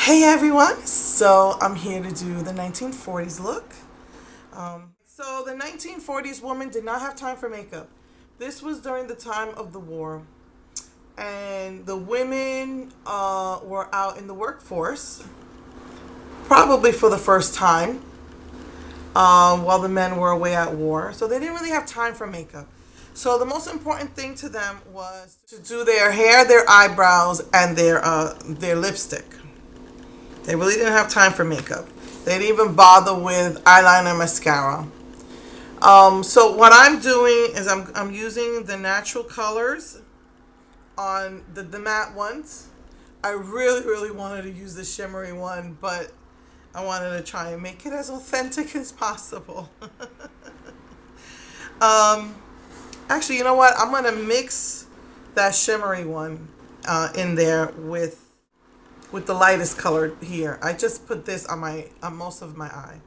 Hey everyone, so I'm here to do the 1940s look. So the 1940s woman did not have time for makeup. This was during the time of the war, and the women were out in the workforce, probably for the first time, while the men were away at war. So they didn't really have time for makeup. So the most important thing to them was to do their hair, their eyebrows, and their lipstick. They really didn't have time for makeup. They didn't even bother with eyeliner, mascara. So what I'm doing is I'm using the natural colors on the matte ones. I really wanted to use the shimmery one, but I wanted to try and make it as authentic as possible. um, Actually, you know what? I'm gonna mix that shimmery one in there with the lightest color here. I just put this on most of my eye.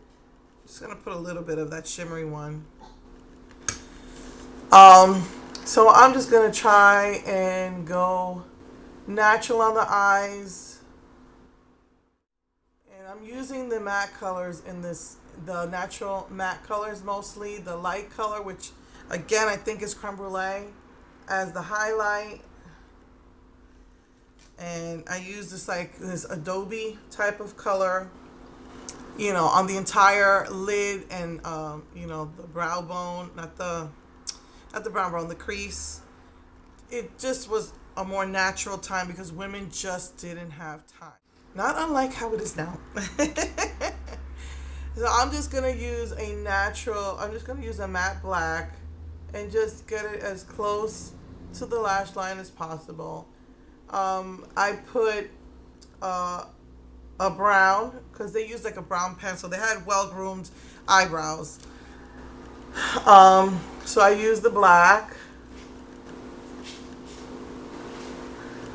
Just gonna put a little bit of that shimmery one. So I'm just gonna try and go natural on the eyes, and I'm using the matte colors in this, the natural matte colors mostly, the light color, which again I think is creme brulee, as the highlight. And I use this Adobe type of color, on the entire lid and the brow bone, not the brow bone, the crease. It just was a more natural time because women just didn't have time. Not unlike how it is now. So I'm just gonna use a matte black and just get it as close to the lash line as possible. I put a brown, because they used like a brown pencil. They had well-groomed eyebrows. So I used the black.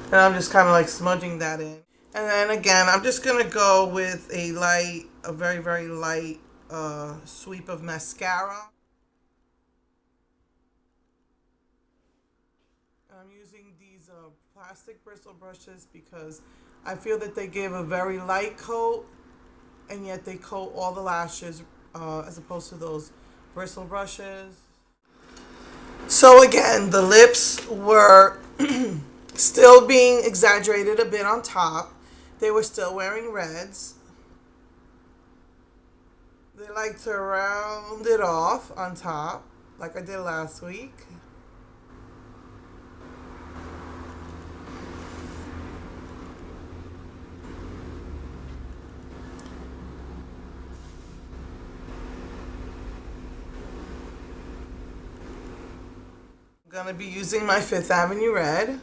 And I'm just kind of like smudging that in. And then again, I'm just going to go with a very light sweep of mascara. I'm using these plastic bristle brushes because I feel that they give a very light coat, and yet they coat all the lashes as opposed to those bristle brushes. So again, the lips were still being exaggerated a bit on top. They were still wearing reds. They like to round it off on top like I did last week. Gonna be using my Fifth Avenue Red.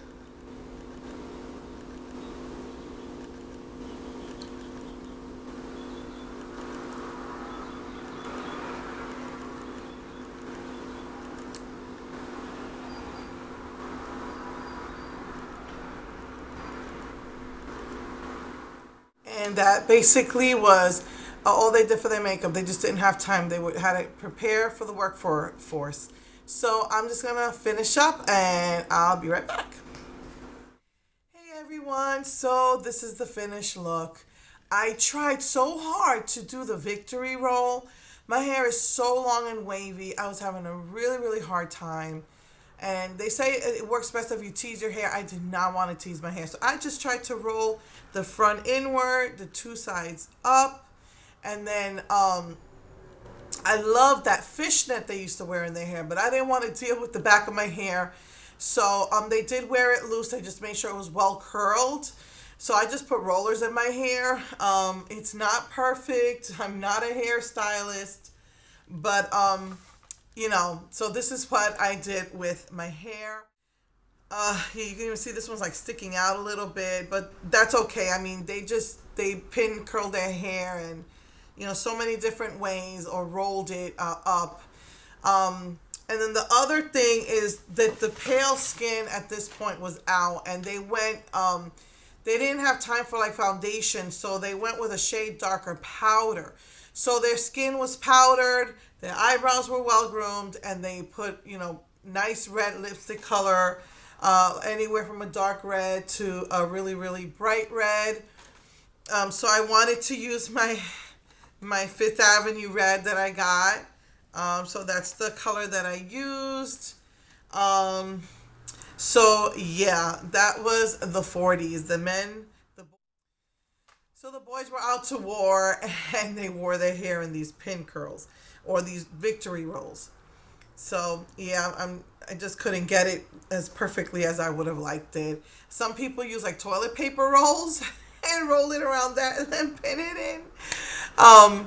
And that basically was all they did for their makeup. They just didn't have time. Had to prepare for the workforce. So I'm just gonna finish up and I'll be right back. Hey everyone, so this is the finished look. I tried so hard to do the victory roll. My hair is so long and wavy. I was having a really hard time. And they say it works best if you tease your hair. I did not want to tease my hair. So I just tried to roll the front inward, the two sides up. And then I love that fishnet they used to wear in their hair, but I didn't want to deal with the back of my hair. So they did wear it loose. They just made sure it was well curled. So I just put rollers in my hair. It's not perfect. I'm not a hairstylist, but so this is what I did with my hair. You can even see this one's like sticking out a little bit, but that's okay. I mean, they pin curled their hair and so many different ways, or rolled it up. And then the other thing is that the pale skin at this point was out, and they didn't have time for like foundation, so they went with a shade darker powder. So their skin was powdered, their eyebrows were well groomed, and they put, nice red lipstick color, anywhere from a dark red to a really bright red. So I wanted to use my Fifth Avenue red that I got. So that's the color that I used. Um, so yeah, that was the 40s. So the boys were out to war and they wore their hair in these pin curls or these victory rolls. So yeah, I just couldn't get it as perfectly as I would have liked it. Some people use like toilet paper rolls and roll it around that and then pin it in. All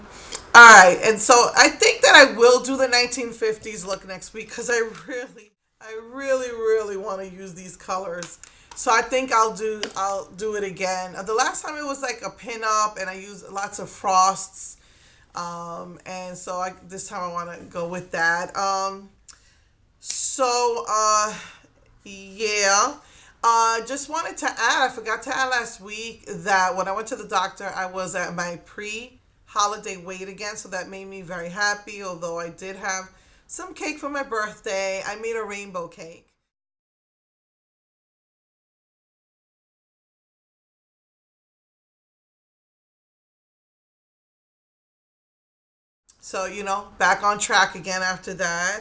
right, and so I think that I will do the 1950s look next week because I really want to use these colors. So I think I'll do it again. The last time it was like a pin up, and I used lots of frosts. And so this time I want to go with that. So yeah. Just wanted to add, I forgot to add last week that when I went to the doctor, I was at my pre-holiday weight again, so that made me very happy. Although I did have some cake for my birthday, I made a rainbow cake. So back on track again after that.